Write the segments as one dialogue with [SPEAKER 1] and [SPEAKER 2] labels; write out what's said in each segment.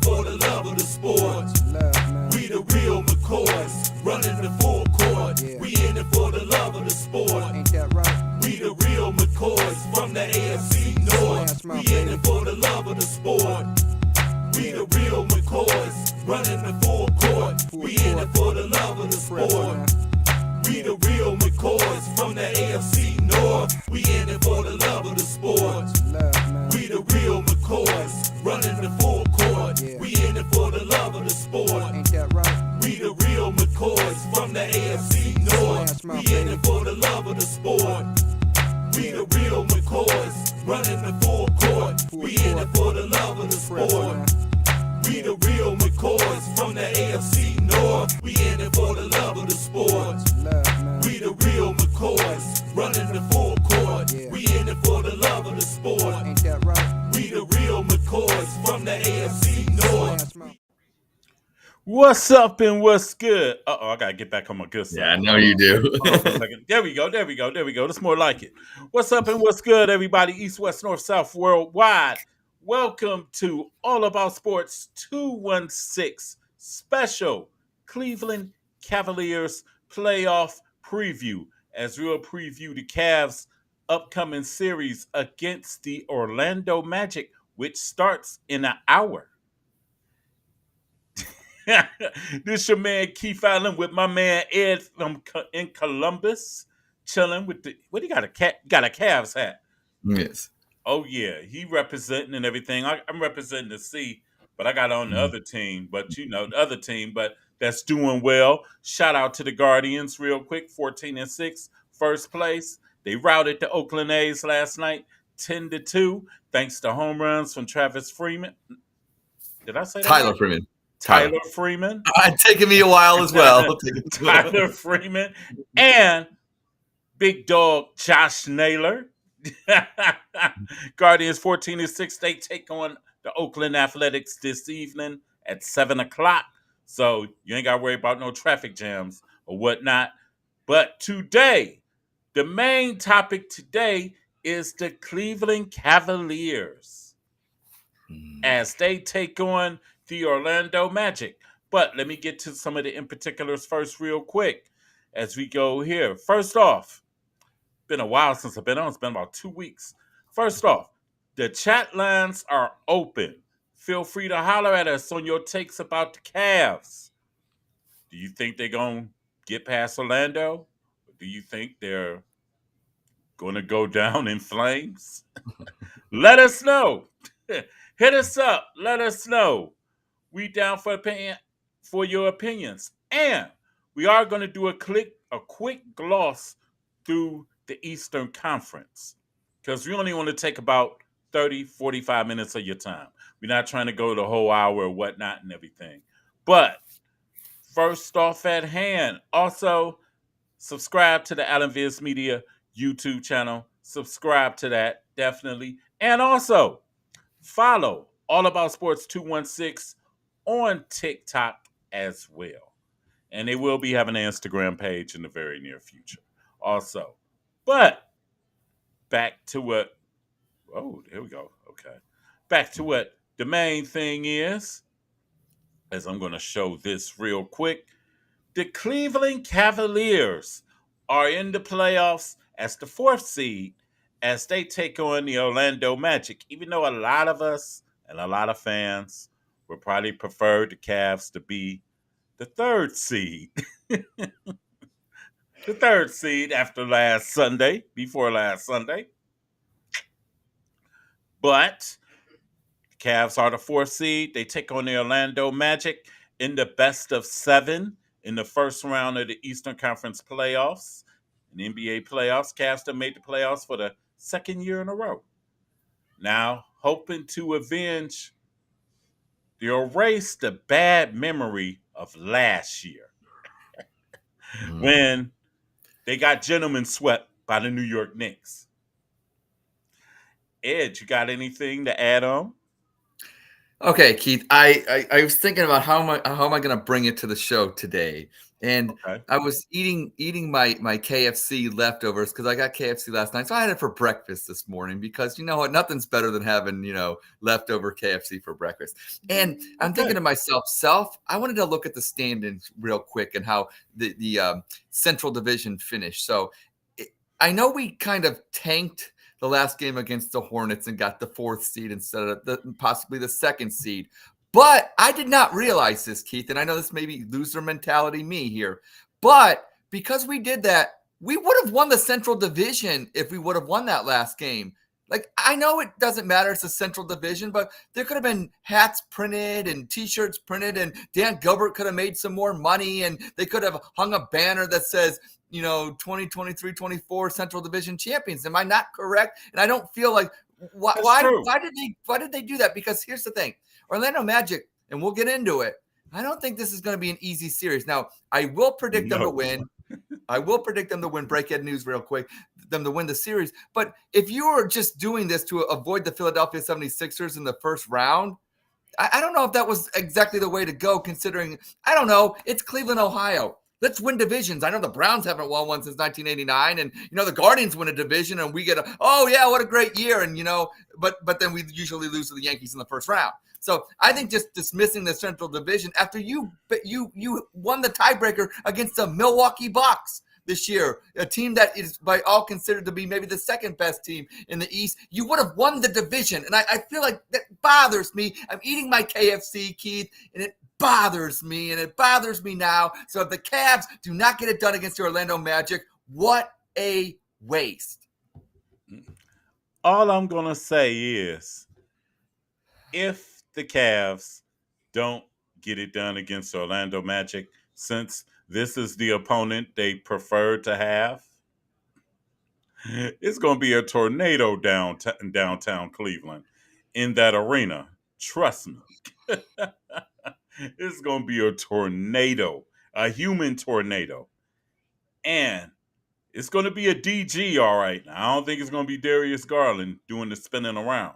[SPEAKER 1] for the love of the sport. We the real McCoys, running the full court. We in it for the love of the sport. We the real McCoys from the AFC North. We in it for the love of the sport. We the real McCoys, running the full court. We in it for the love of the sport. We the real McCoys from the AFC North. We in it for the love of the sport. We the real McCoys, running the full court. We in it for the love of the sport. We the real McCoys from the AFC North. We in it for the love of the sport. We the real McCoys, running the full court. We in it for the love of the sport. We the real McCoys from the AFC North. We in it for the love of the sport. We the real McCoys, running the full court. We in it for the love of the sport. We the real McCoys from the AFC North.
[SPEAKER 2] What's up and what's good? Uh-oh, I gotta get back on my good side.
[SPEAKER 3] Yeah, I know you do.
[SPEAKER 2] Hold on for a second. There we go. That's more like it. What's up and what's good, everybody? East, West, North, South, worldwide. Welcome to All About Sports 216 special Cleveland Cavaliers playoff preview, as we'll preview the Cavs' upcoming series against the Orlando Magic, which starts in an hour. This your man Keith Allen with my man Ed in Columbus, chilling with the. What do you got? Got a Cavs hat?
[SPEAKER 3] Yes.
[SPEAKER 2] Oh yeah, he representing and everything. I'm representing the C, but I got on the other team. But the other team, but that's doing well. Shout out to the Guardians, real quick, 14-6, first place. They routed the Oakland A's last night, 10-2, thanks to home runs from Travis Freeman. Did I say that?
[SPEAKER 3] Tyler Freeman.
[SPEAKER 2] Tyler Freeman.
[SPEAKER 3] It's taken me a while as well.
[SPEAKER 2] Tyler Freeman and big dog Josh Naylor. Guardians 14-6. They take on the Oakland Athletics this evening at 7:00. So you ain't got to worry about no traffic jams or whatnot. But today, the main topic today is the Cleveland Cavaliers as they take on the Orlando Magic. But let me get to some of the in particulars first real quick as we go here. First off, been a while since I've been on. It's been about 2 weeks. First off, the chat lines are open. Feel free to holler at us on your takes about the Cavs. Do you think they're going to get past Orlando? Or do you think they're going to go down in flames? Let us know. Hit us up. Let us know. We down for your opinions. And we are going to do a quick gloss through the Eastern Conference, because we only want to take about 30, 45 minutes of your time. We're not trying to go the whole hour or whatnot and everything. But first off at hand, also subscribe to the Allen Viz Media YouTube channel. Subscribe to that, definitely. And also follow All About Sports 216 on TikTok as well. And they will be having an Instagram page in the very near future also. But back to what, there we go. Okay. Back to what the main thing is, as I'm going to show this real quick. The Cleveland Cavaliers are in the playoffs as the 4th seed as they take on the Orlando Magic, even though a lot of us and a lot of fans would probably prefer the Cavs to be the 3rd seed. The 3rd seed before last Sunday. But the Cavs are the 4th seed. They take on the Orlando Magic in the best of 7 in the first round of the Eastern Conference playoffs. In NBA playoffs, Cavs have made the playoffs for the 2nd year in a row. Now, hoping to erase the bad memory of last year when they got gentlemen swept by the New York Knicks. Ed, you got anything to add on?
[SPEAKER 3] Okay, Keith. I was thinking about how am I going to bring it to the show today, and
[SPEAKER 2] Okay.
[SPEAKER 3] I was eating my KFC leftovers because I got KFC last night, so I had it for breakfast this morning because you know what, nothing's better than having leftover KFC for breakfast. And I'm thinking to myself, I wanted to look at the standings real quick and how the Central Division finished. So I know we kind of tanked the last game against the Hornets and got the 4th seed instead of possibly the 2nd seed. But I did not realize this, Keith, and I know this may be loser mentality me here, but because we did that, we would have won the Central Division if we would have won that last game. Like, I know it doesn't matter, it's a Central Division, but there could have been hats printed and T-shirts printed, and Dan Gilbert could have made some more money, and they could have hung a banner that says, 2023-24 Central Division champions. Am I not correct? And I don't feel like why did they do that? Because here's the thing. Orlando Magic, and we'll get into it. I don't think this is going to be an easy series. Now, I will predict them to win. I will predict them to win. Breakhead news real quick. Them to win the series. But if you are just doing this to avoid the Philadelphia 76ers in the first round, I don't know if that was exactly the way to go, considering, I don't know, it's Cleveland, Ohio. Let's win divisions. I know the Browns haven't won one since 1989, and the Guardians win a division, and we get oh yeah, what a great year, and but then we usually lose to the Yankees in the first round. So I think just dismissing the Central Division after you won the tiebreaker against the Milwaukee Bucks this year, a team that is by all considered to be maybe the 2nd best team in the East, you would have won the division. And I feel like that bothers me. I'm eating my KFC, Keith, and it bothers me, and it bothers me now. So if the Cavs do not get it done against the Orlando Magic, what a waste.
[SPEAKER 2] All I'm going to say is if the Cavs don't get it done against Orlando Magic, since this is the opponent they prefer to have, it's going to be a tornado downtown Cleveland in that arena. Trust me. It's going to be a tornado, a human tornado. And it's going to be a DG, all right. Now, I don't think it's going to be Darius Garland doing the spinning around.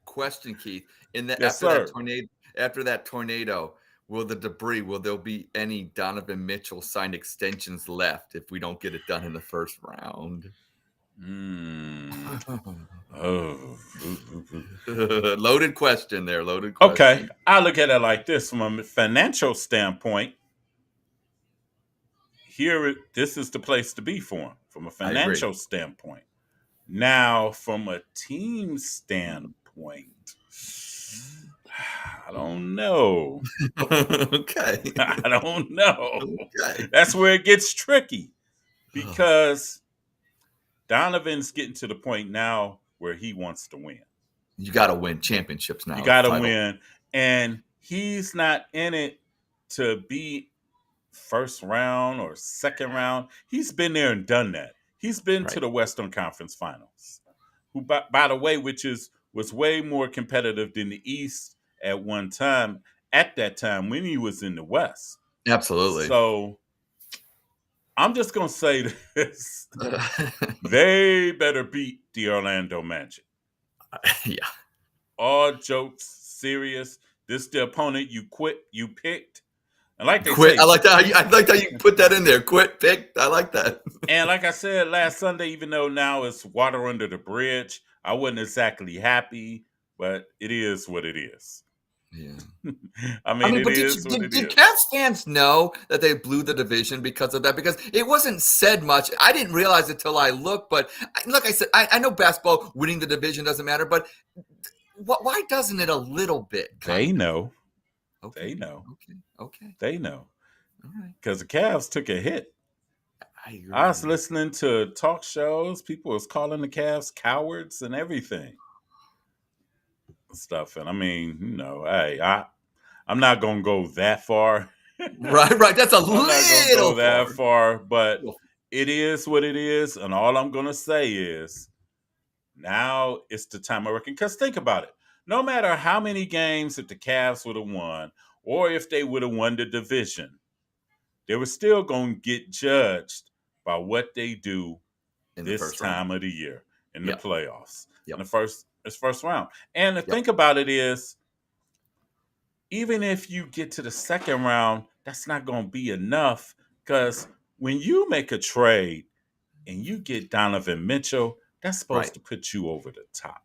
[SPEAKER 3] Question, Keith.
[SPEAKER 2] Yes,
[SPEAKER 3] After that tornado, will there be any Donovan Mitchell signed extensions left if we don't get it done in the first round? Loaded question there. Loaded question.
[SPEAKER 2] Okay. I look at it like this from a financial standpoint. This is the place to be for him from a financial standpoint. Now, from a team standpoint, I don't know.
[SPEAKER 3] Okay.
[SPEAKER 2] I don't know.
[SPEAKER 3] Okay.
[SPEAKER 2] That's where it gets tricky because Donovan's getting to the point now where he wants to win.
[SPEAKER 3] You got to win championships now.
[SPEAKER 2] You got to win. And he's not in it to be first round or second round. He's been there and done that. He's been to the Western Conference Finals, who, by the way, was way more competitive than the East at that time when he was in the West.
[SPEAKER 3] Absolutely.
[SPEAKER 2] So I'm just going to say this. They better beat the Orlando Magic.
[SPEAKER 3] Yeah.
[SPEAKER 2] All jokes serious. This is the opponent you picked. And like they say,
[SPEAKER 3] I like how you put that in there. Quit, picked. I like that.
[SPEAKER 2] And like I said last Sunday, even though now it's water under the bridge, I wasn't exactly happy, but it is what it is.
[SPEAKER 3] Yeah.
[SPEAKER 2] I mean, it is what it is.
[SPEAKER 3] Did Cavs fans know that they blew the division because of that? Because it wasn't said much. I didn't realize it till I looked. But like I said, I know basketball winning the division doesn't matter. But why doesn't it a little bit?
[SPEAKER 2] They know.
[SPEAKER 3] Okay.
[SPEAKER 2] They know.
[SPEAKER 3] Okay.
[SPEAKER 2] They know.
[SPEAKER 3] All right.
[SPEAKER 2] Because the Cavs took a hit.
[SPEAKER 3] I agree.
[SPEAKER 2] I was listening to talk shows. People was calling the Cavs cowards and everything. Stuff. And I mean, hey, I'm not going to go that far.
[SPEAKER 3] Right. That's a
[SPEAKER 2] I'm
[SPEAKER 3] little
[SPEAKER 2] not going to go that far, but it is what it is. And all I'm going to say is now it's the time of reckoning. Because think about it. No matter how many games that the Cavs would have won, or if they would have won the division, they were still going to get judged by what they do this time of the year in the playoffs. In the first, It's first round. And the thing about it is, even if you get to the second round, that's not going to be enough because when you make a trade and you get Donovan Mitchell, that's supposed to put you over the top.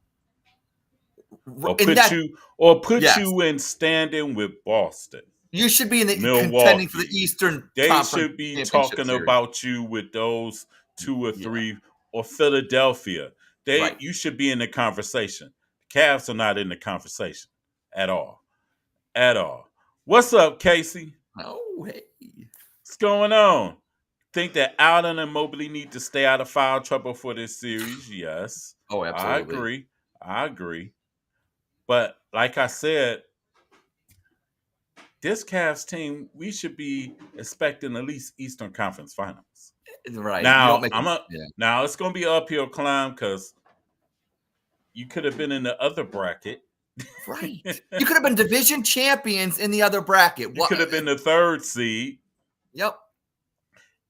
[SPEAKER 2] Or put you in standing with Boston.
[SPEAKER 3] You should be in the
[SPEAKER 2] Milwaukee.
[SPEAKER 3] contending for the Eastern
[SPEAKER 2] They
[SPEAKER 3] Conference
[SPEAKER 2] should be
[SPEAKER 3] Championship
[SPEAKER 2] talking
[SPEAKER 3] Series.
[SPEAKER 2] about you with those 2 or 3, or Philadelphia. You should be in the conversation. The Cavs are not in the conversation at all. At all. What's up, Casey?
[SPEAKER 3] Oh, hey.
[SPEAKER 2] What's going on? Think that Allen and Mobley need to stay out of foul trouble for this series? Yes.
[SPEAKER 3] Oh, absolutely.
[SPEAKER 2] I agree. But like I said, this Cavs team, we should be expecting at least Eastern Conference Finals.
[SPEAKER 3] Right.
[SPEAKER 2] Now, now it's going to be an uphill climb because you could have been in the other bracket.
[SPEAKER 3] Right. You could have been division champions in the other bracket.
[SPEAKER 2] You could have been the 3rd seed.
[SPEAKER 3] Yep.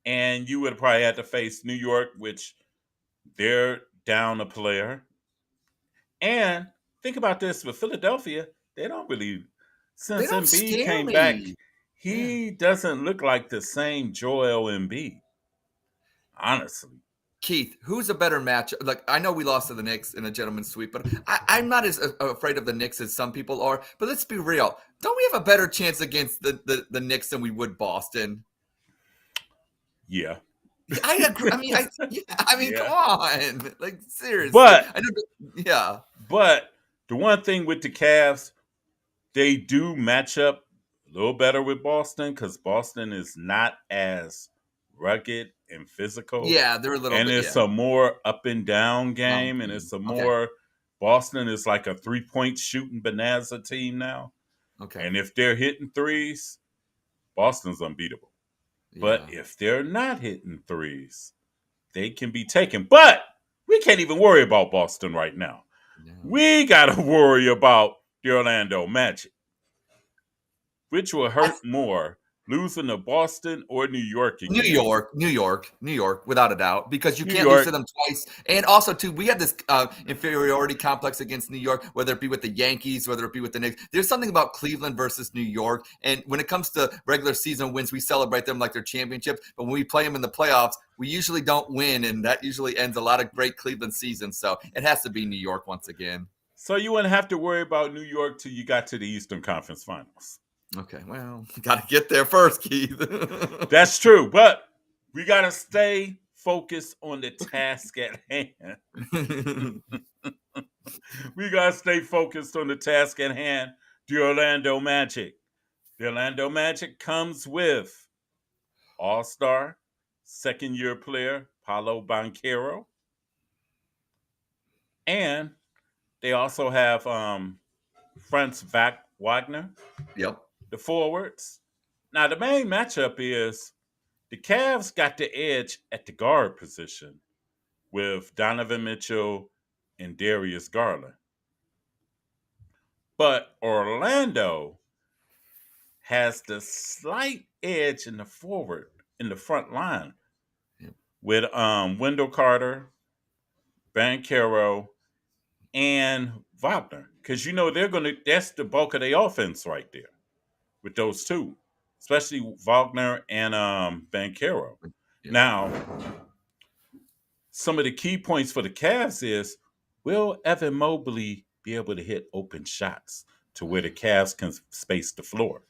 [SPEAKER 2] And you would have probably had to face New York, which they're down a player. And think about this with Philadelphia, they don't really, since Embiid came back, he doesn't look like the same Joel Embiid. Honestly.
[SPEAKER 3] Keith, who's a better match? Like, I know we lost to the Knicks in a gentleman's sweep, but I'm not as afraid of the Knicks as some people are. But let's be real. Don't we have a better chance against the Knicks than we would Boston?
[SPEAKER 2] Yeah.
[SPEAKER 3] I agree. I mean, come on. Like, seriously.
[SPEAKER 2] But,
[SPEAKER 3] But
[SPEAKER 2] the one thing with the Cavs, they do match up a little better with Boston because Boston is not as rugged and physical.
[SPEAKER 3] Yeah, they're a little
[SPEAKER 2] and
[SPEAKER 3] bit.
[SPEAKER 2] And it's a more up and down game, and it's a more Boston is like a 3-point shooting bonanza team now.
[SPEAKER 3] Okay.
[SPEAKER 2] And if they're hitting threes, Boston's unbeatable. Yeah. But if they're not hitting threes, they can be taken. But we can't even worry about Boston right now. No. We got to worry about the Orlando Magic, which will hurt more, losing to Boston or New York again.
[SPEAKER 3] New York, without a doubt, because you can't lose to them twice. And also, too, we have this inferiority complex against New York, whether it be with the Yankees, whether it be with the Knicks. There's something about Cleveland versus New York. And when it comes to regular season wins, we celebrate them like they're championships. But when we play them in the playoffs, we usually don't win. And that usually ends a lot of great Cleveland seasons. So it has to be New York once again.
[SPEAKER 2] So you wouldn't have to worry about New York till you got to the Eastern Conference Finals.
[SPEAKER 3] Okay, well, got to get there first, Keith.
[SPEAKER 2] That's true, but we got to stay focused on the task at hand. We got to stay focused on the task at hand, the Orlando Magic. The Orlando Magic comes with All-Star, second-year player, Paolo Banchero. And they also have Franz Wagner.
[SPEAKER 3] Yep.
[SPEAKER 2] The forwards. Now, the main matchup is the Cavs got the edge at the guard position with Donovan Mitchell and Darius Garland. But Orlando has the slight edge in the front line with Wendell Carter, Banchero, and Wagner. Because, that's the bulk of their offense right there with those two, especially Wagner and Banchero. Yeah. Now, some of the key points for the Cavs is, will Evan Mobley be able to hit open shots to where the Cavs can space the floor?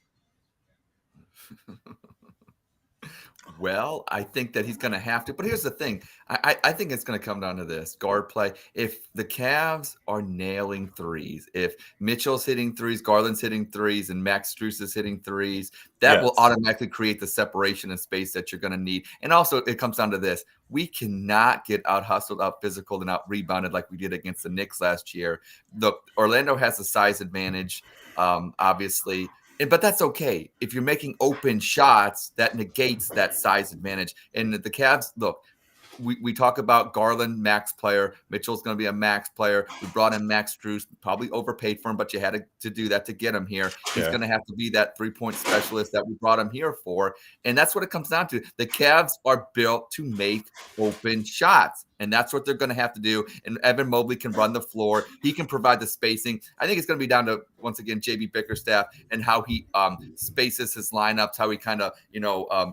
[SPEAKER 3] Well, I think that he's going to have to. But here's the thing. I think it's going to come down to this guard play. If the Cavs are nailing threes, if Mitchell's hitting threes, Garland's hitting threes, and Max Strus is hitting threes, that will automatically create the separation and space that you're going to need. And also, it comes down to this. We cannot get out hustled, out physical, and out rebounded like we did against the Knicks last year. Look, Orlando has a size advantage, obviously. But that's okay. If you're making open shots, that negates that size advantage. And the Cavs, look, we talk about Garland, max player. Mitchell's going to be a max player. We brought in Max Strus, probably overpaid for him, but you had to do that to get him here. He's going to have to be that three-point specialist that we brought him here for. And that's what it comes down to. The Cavs are built to make open shots. And that's what they're going to have to do. And Evan Mobley can run the floor. He can provide the spacing. I think it's going to be down to, once again, JB Bickerstaff and how he spaces his lineups, how he kind of,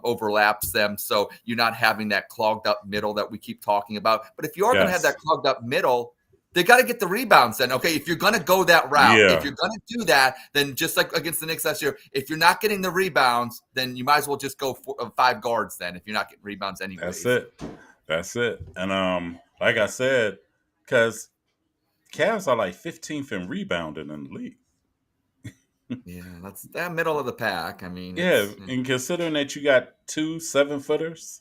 [SPEAKER 3] overlaps them. So you're not having that clogged up middle that we keep talking about. But if you are going to have that clogged up middle, they got to get the rebounds then. Okay, if you're going to go that route, if you're going to do that, then just like against the Knicks last year, if you're not getting the rebounds, then you might as well just go 5 guards then if you're not getting rebounds anyway.
[SPEAKER 2] That's it. And like I said, because Cavs are like 15th in rebounding in the league.
[SPEAKER 3] Yeah, that's that middle of the pack. I mean,
[SPEAKER 2] and considering that you got 2 7-footers.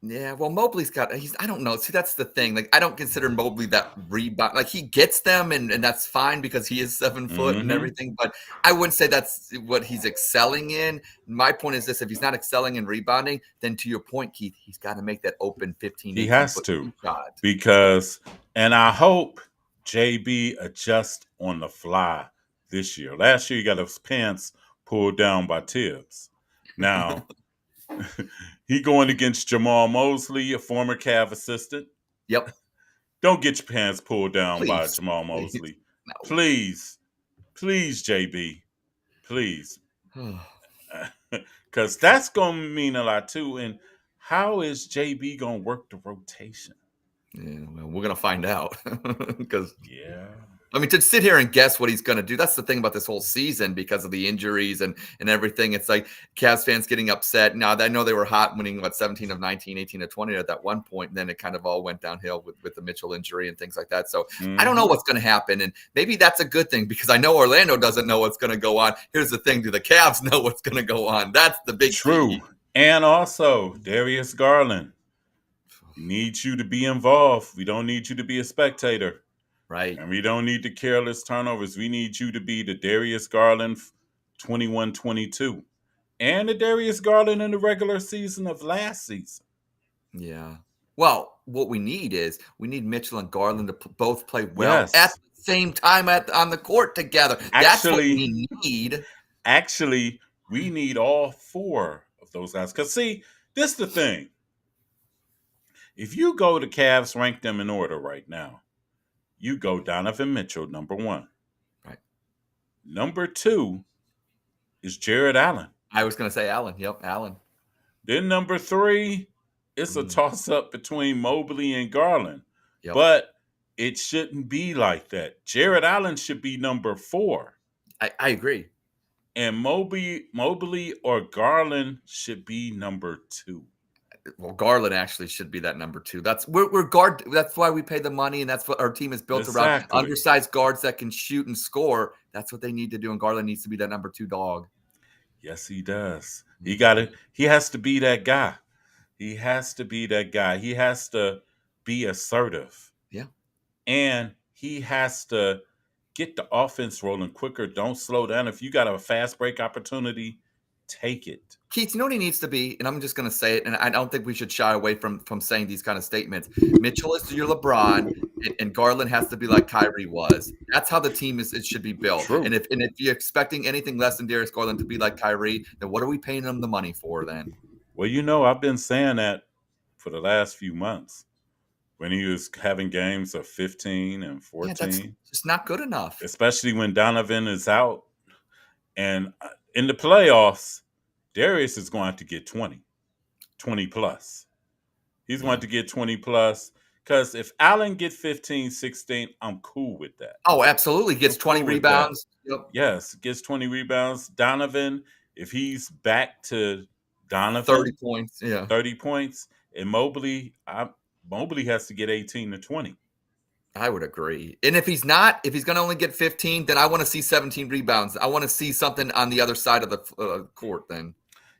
[SPEAKER 3] Well, Mobley's got. I don't know. See, that's the thing. Like, I don't consider Mobley that rebound. Like, he gets them, and that's fine because he is 7 foot and everything. But I wouldn't say that's what he's excelling in. My point is this: if he's not excelling in rebounding, then to your point, Keith, he's got to make that open 15.
[SPEAKER 2] He has to shot. Because, and I hope JB adjusts on the fly this year. Last year, he got his pants pulled down by Tibbs. Now. He going against Jamal Mosley, a former Cav assistant.
[SPEAKER 3] Yep.
[SPEAKER 2] Don't get your pants pulled down by Jamal Mosley. No. Please, JB. Please. Because that's going to mean a lot too. And how is JB going to work the rotation?
[SPEAKER 3] Yeah, well, we're going to find out. Because I mean, to sit here and guess what he's going to do, that's the thing about this whole season because of the injuries and everything. It's like Cavs fans getting upset. Now, I know they were hot winning, 17 of 19, 18 of 20 at that one point, and then it kind of all went downhill with the Mitchell injury and things like that. So I don't know what's going to happen, and maybe that's a good thing because I know Orlando doesn't know what's going to go on. Here's the thing. Do the Cavs know what's going to go on? That's the big key.
[SPEAKER 2] And also, Darius Garland needs you to be involved. We don't need you to be a spectator.
[SPEAKER 3] Right.
[SPEAKER 2] And we don't need the careless turnovers. We need you to be the Darius Garland 21-22 and the Darius Garland in the regular season of last season.
[SPEAKER 3] Yeah. Well, what we need is Mitchell and Garland to both play well at the same time on the court together. That's what we need.
[SPEAKER 2] Actually, we need all 4 of those guys. Because, see, this is the thing. If you go to Cavs, rank them in order right now. You go Donovan Mitchell, number 1.
[SPEAKER 3] Right.
[SPEAKER 2] Number 2 is Jared Allen.
[SPEAKER 3] I was going to say Allen. Yep, Allen.
[SPEAKER 2] Then number 3, it's a toss-up between Mobley and Garland.
[SPEAKER 3] Yep.
[SPEAKER 2] But it shouldn't be like that. Jared Allen should be number 4.
[SPEAKER 3] I agree.
[SPEAKER 2] And Mobley or Garland should be number 2.
[SPEAKER 3] Well, Garland actually should be that number 2. We're guard. That's why we pay the money, and that's what our team is built around. Undersized guards that can shoot and score. That's what they need to do, and Garland needs to be that number 2 dog.
[SPEAKER 2] Yes, he does. He has to be that guy. He has to be that guy. He has to be assertive.
[SPEAKER 3] Yeah.
[SPEAKER 2] And he has to get the offense rolling quicker. Don't slow down. If you got a fast break opportunity, take it.
[SPEAKER 3] Keith, you know what he needs to be? And I'm just going to say it, and I don't think we should shy away from saying these kind of statements. Mitchell is your LeBron, and Garland has to be like Kyrie was. That's how the team it should be built.
[SPEAKER 2] True.
[SPEAKER 3] And if you're expecting anything less than Darius Garland to be like Kyrie, then what are we paying him the money for then?
[SPEAKER 2] Well, I've been saying that for the last few months when he was having games of 15 and 14. Yeah,
[SPEAKER 3] that's just not good enough.
[SPEAKER 2] Especially when Donovan is out. And in the playoffs, Darius is going to get 20 plus. He's going to get 20 plus because if Allen gets 15, 16, I'm cool with that.
[SPEAKER 3] Oh, absolutely. Gets 20 rebounds.
[SPEAKER 2] Yep. Yes, gets 20 rebounds. Donovan, if he's back to Donovan.
[SPEAKER 3] 30 points. Yeah.
[SPEAKER 2] 30 points. And Mobley has to get 18 to 20.
[SPEAKER 3] I would agree. And if he's going to only get 15, then I want to see 17 rebounds. I want to see something on the other side of the court then.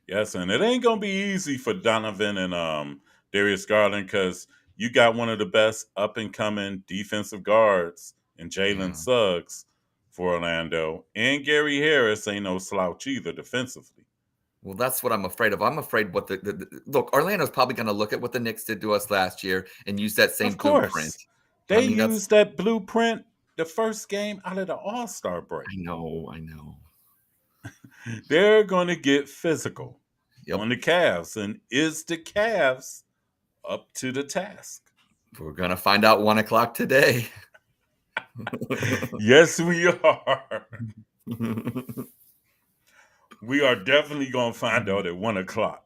[SPEAKER 2] Yes, and it ain't going to be easy for Donovan and Darius Garland because you got one of the best up-and-coming defensive guards in Jalen Suggs for Orlando. And Gary Harris ain't no slouch either defensively.
[SPEAKER 3] Well, that's what I'm afraid of. I'm afraid look, Orlando's probably going to look at what the Knicks did to us last year and use that same blueprint.
[SPEAKER 2] They used that blueprint the first game out of the All-Star break.
[SPEAKER 3] I know.
[SPEAKER 2] They're going to get physical on the Cavs. And is the Cavs up to the task?
[SPEAKER 3] We're gonna find out 1 o'clock today.
[SPEAKER 2] Yes, we are. We are definitely gonna find out at 1 o'clock.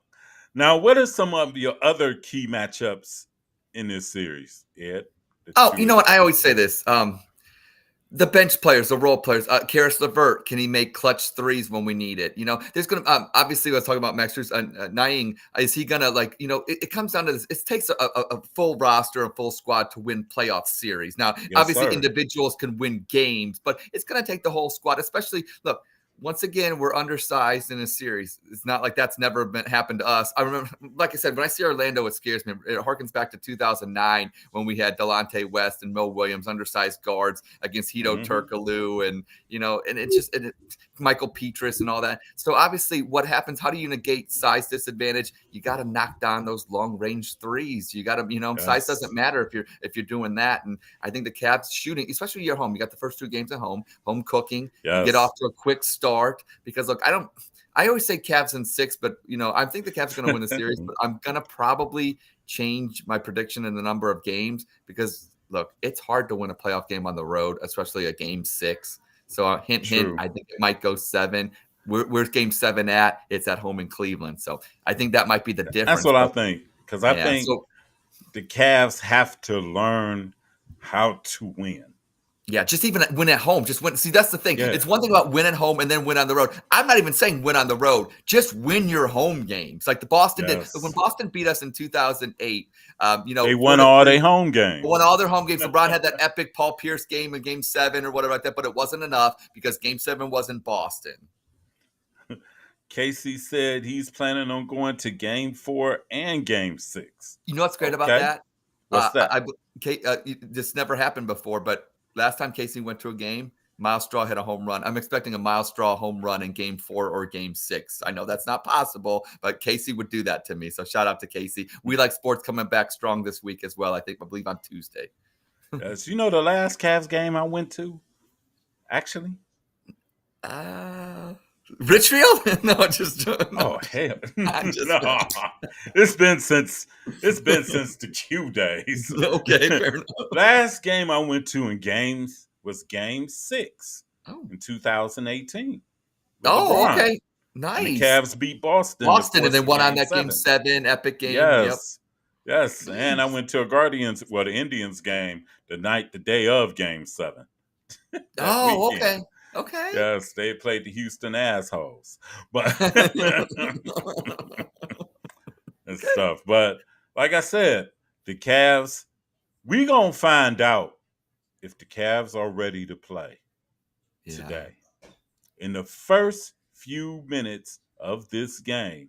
[SPEAKER 2] Now, what are some of your other key matchups in this series, Ed?
[SPEAKER 3] Oh, you know what? I always say this. The bench players, the role players. Karis LeVert, can he make clutch threes when we need it? You know, there's going to obviously let's talk about Max Strus. Nying, is he going to it comes down to this. It takes a full roster, a full squad to win playoff series. Now, obviously, individuals can win games, but it's going to take the whole squad. Especially, look. Once again, we're undersized in a series. It's not like that's never happened to us. I remember, like I said, when I see Orlando, it scares me. It harkens back to 2009 when we had Delonte West and Mo Williams, undersized guards against Hito Turkoglu, and Michael Petrus and all that. So obviously, what happens? How do you negate size disadvantage? You got to knock down those long range threes. You got to, size doesn't matter if you're doing that. And I think the Cavs shooting, especially you're home. You got the first 2 games at home cooking. You get off to a quick start. Because look, I always say Cavs in 6, but I think the Cavs are going to win the series, but I'm going to probably change my prediction in the number of games because look, it's hard to win a playoff game on the road, especially a game 6. So hint, I think it might go 7. Where's game 7 at? It's at home in Cleveland. So I think that might be the difference.
[SPEAKER 2] That's what I think. Because I think the Cavs have to learn how to win.
[SPEAKER 3] Yeah, just even win at home. Just win. See, that's the thing. Yeah. It's one thing about win at home and then win on the road. I'm not even saying win on the road. Just win your home games. Like the Boston did. When Boston beat us in 2008,
[SPEAKER 2] they won all their home games.
[SPEAKER 3] Won all their home games. LeBron had that epic Paul Pierce game in game 7 or whatever like that, but it wasn't enough because game 7 was in Boston.
[SPEAKER 2] Casey said he's planning on going to game 4 and game 6.
[SPEAKER 3] You know what's great about that?
[SPEAKER 2] What's that?
[SPEAKER 3] This never happened before, but last time Casey went to a game, Miles Straw hit a home run. I'm expecting a Miles Straw home run in game 4 or game 6. I know that's not possible, but Casey would do that to me. So shout out to Casey. We like sports coming back strong this week as well. I believe on Tuesday.
[SPEAKER 2] Yes, the last Cavs game I went to, actually?
[SPEAKER 3] Richfield? No, just no.
[SPEAKER 2] Oh hell, no! It's been since the Q days.
[SPEAKER 3] Okay, fair enough.
[SPEAKER 2] Last game I went to in games was game 6 in 2018.
[SPEAKER 3] Oh, okay, nice.
[SPEAKER 2] And the Cavs beat Boston.
[SPEAKER 3] And then won on that game 7 epic game.
[SPEAKER 2] Yes. And I went to the Indians game the day of game 7.
[SPEAKER 3] Oh, weekend. Okay.
[SPEAKER 2] Yes, they played the Houston assholes, but and stuff. But like I said, the Cavs, we gonna find out if the Cavs are ready to play today. In the first few minutes of this game,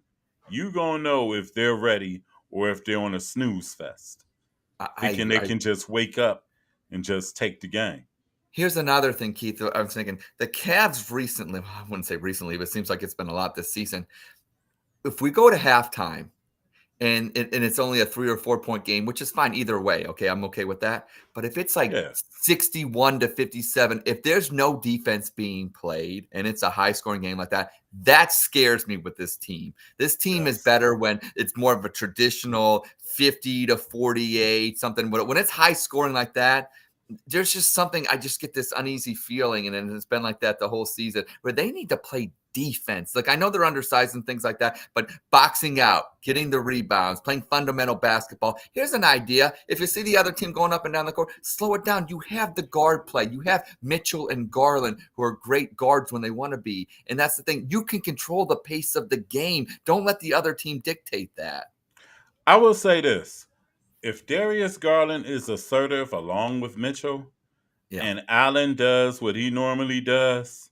[SPEAKER 2] you gonna know if they're ready or if they're on a snooze fest, thinking they can just wake up and just take the game.
[SPEAKER 3] Here's another thing, Keith. I was thinking the Cavs recently, I wouldn't say recently, but it seems like it's been a lot this season. If we go to halftime and it's only a 3 or 4 point game, which is fine either way. Okay, I'm okay with that. But if it's 61-57, if there's no defense being played and it's a high scoring game like that, that scares me with this team. This team is better when it's more of a traditional 50-48, something. When it's high scoring like that, there's just something, I just get this uneasy feeling, and it's been like that the whole season, where they need to play defense. Like, I know they're undersized and things like that, but boxing out, getting the rebounds, playing fundamental basketball. Here's an idea. If you see the other team going up and down the court, slow it down. You have the guard play. You have Mitchell and Garland, who are great guards when they want to be. And that's the thing. You can control the pace of the game. Don't let the other team dictate that.
[SPEAKER 2] I will say this. If Darius Garland is assertive along with Mitchell, and Allen does what he normally does,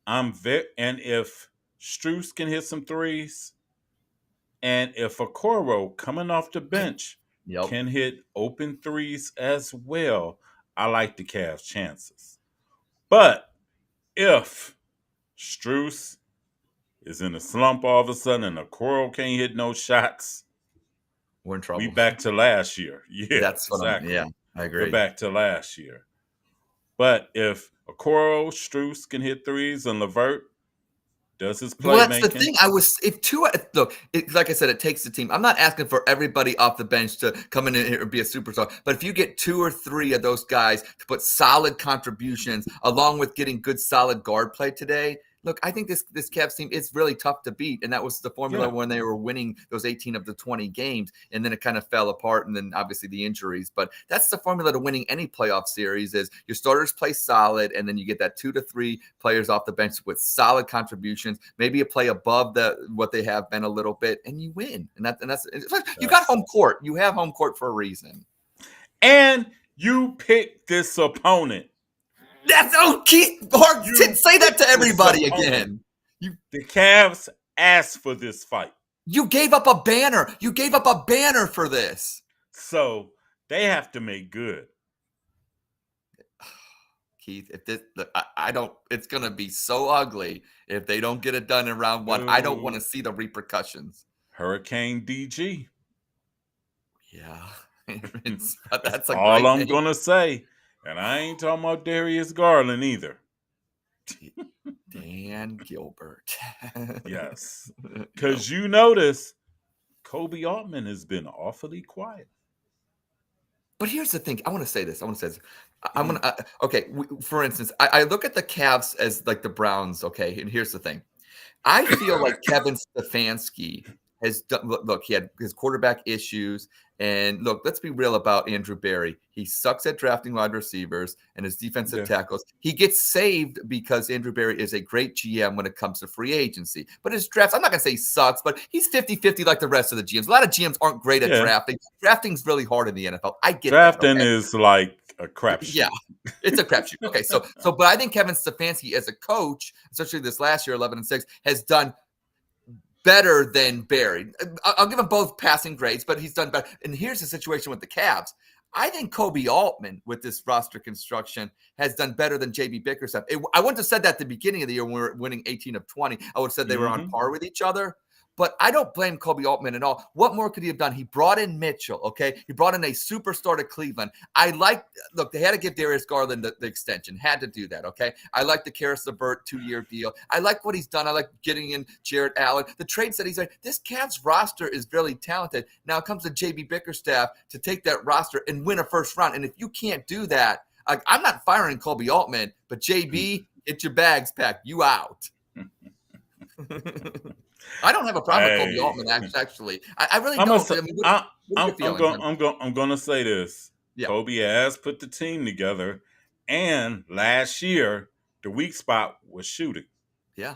[SPEAKER 2] and if Strus can hit some threes, and if Okoro coming off the bench can hit open threes as well, I like the Cavs' chances. But if Strus is in a slump all of a sudden and Okoro can't hit no shots,
[SPEAKER 3] we're in trouble.
[SPEAKER 2] We back to last year. Yeah,
[SPEAKER 3] that's
[SPEAKER 2] exactly.
[SPEAKER 3] I agree.
[SPEAKER 2] We're back to last year. But if Okoro, Strus can hit threes and LeVert does his playmaking.
[SPEAKER 3] Well, that's the thing. Like I said, it takes the team. I'm not asking for everybody off the bench to come in here and be a superstar, but if you get 2 or 3 of those guys to put solid contributions along with getting good solid guard play today, look, I think this Cavs team is really tough to beat, and that was the formula when they were winning those 18 of the 20 games, and then it kind of fell apart, and then obviously the injuries. But that's the formula to winning any playoff series: is your starters play solid, and then you get that 2 to 3 players off the bench with solid contributions. Maybe you play above what they have been a little bit, and you win. And that's you got home court. You have home court for a reason.
[SPEAKER 2] And you pick this opponent.
[SPEAKER 3] That's Keith. Say that to everybody again.
[SPEAKER 2] The Cavs asked for this fight.
[SPEAKER 3] You gave up a banner. You gave up a banner for this.
[SPEAKER 2] So they have to make good.
[SPEAKER 3] Keith, if this, I don't. It's gonna be so ugly if they don't get it done in round 1. I don't want to see the repercussions.
[SPEAKER 2] Hurricane DG.
[SPEAKER 3] Yeah, that's
[SPEAKER 2] all I'm gonna say. And I ain't talking about Darius Garland either.
[SPEAKER 3] Dan Gilbert.
[SPEAKER 2] Yes. Because you notice Kobe Altman has been awfully quiet.
[SPEAKER 3] But here's the thing. I want to say this. I'm going to, okay. For instance, I look at the Cavs as like the Browns. Okay. And here's the thing. I feel like Kevin Stefanski has done, look, he had his quarterback issues. And look, let's be real about Andrew Berry. He sucks at drafting wide receivers and his defensive tackles. He gets saved because Andrew Berry is a great GM when it comes to free agency. But his drafts, I'm not going to say he sucks, but he's 50-50 like the rest of the GMs. A lot of GMs aren't great at drafting. Drafting's really hard in the NFL. I get
[SPEAKER 2] drafting is like a crapshoot.
[SPEAKER 3] Yeah, it's a crapshoot. Okay, but I think Kevin Stefanski as a coach, especially this last year, 11-6, has done better than Barry. I'll give him both passing grades, but he's done better. And here's the situation with the Cavs. I think Kobe Altman, with this roster construction, has done better than JB Bickerstaff. I wouldn't have said that at the beginning of the year when we were winning 18 of 20. I would have said they were on par with each other. But I don't blame Kobe Altman at all. What more could he have done? He brought in Mitchell, okay? He brought in a superstar to Cleveland. Look, they had to give Darius Garland the extension. Had to do that, okay? I like the Karis LeVert 2-year deal. I like what he's done. I like getting in Jarrett Allen. The trades that he's done. This Cavs roster is really talented. Now it comes to JB Bickerstaff to take that roster and win a first round. And if you can't do that, I'm not firing Kobe Altman, but JB, get your bags packed. You out. I don't have a problem with Kobe Altman. Actually, I really don't.
[SPEAKER 2] I'm gonna say this. Yeah. Kobe has put the team together, and last year the weak spot was shooting.
[SPEAKER 3] Yeah.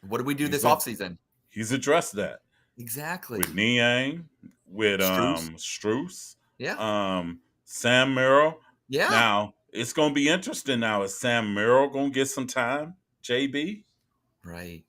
[SPEAKER 3] What did we do this offseason?
[SPEAKER 2] He's addressed that
[SPEAKER 3] exactly
[SPEAKER 2] with Niang, with Strus,
[SPEAKER 3] yeah,
[SPEAKER 2] Sam Merrill.
[SPEAKER 3] Yeah.
[SPEAKER 2] Now it's gonna be interesting. Now is Sam Merrill gonna get some time? JB,
[SPEAKER 3] right.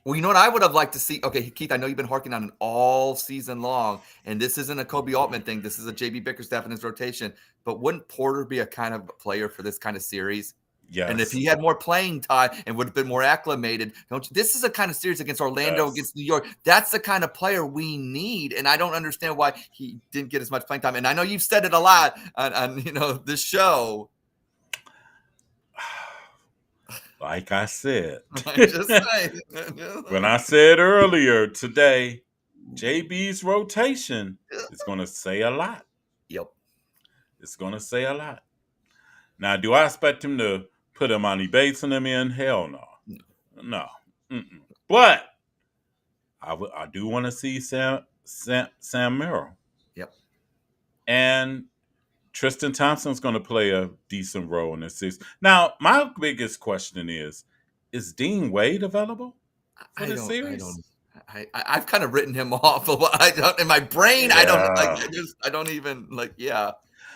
[SPEAKER 3] Well, you know what I would have liked to see? Okay, Keith, I know you've been harking on it all season long, and this isn't a Kobe Altman thing. This is a JB Bickerstaff in his rotation. But wouldn't Porter be a kind of player for this kind of series?
[SPEAKER 2] Yes.
[SPEAKER 3] And if he had more playing time and would have been more acclimated, this is a kind of series against Orlando, against New York. That's the kind of player we need. And I don't understand why he didn't get as much playing time. And I know you've said it a lot on this show.
[SPEAKER 2] Like I said,
[SPEAKER 3] just saying.
[SPEAKER 2] When I said earlier today, JB's rotation is going to say a lot.
[SPEAKER 3] Yep.
[SPEAKER 2] It's going to say a lot. Now, do I expect him to put Imani Bates and them in? Hell no. No. Mm-mm. But I do want to see Sam Merrill.
[SPEAKER 3] Yep.
[SPEAKER 2] And Tristan Thompson's going to play a decent role in this series. Now, my biggest question is Dean Wade available for the series?
[SPEAKER 3] I've kind of written him off. I don't in my brain. Yeah. I don't even yeah.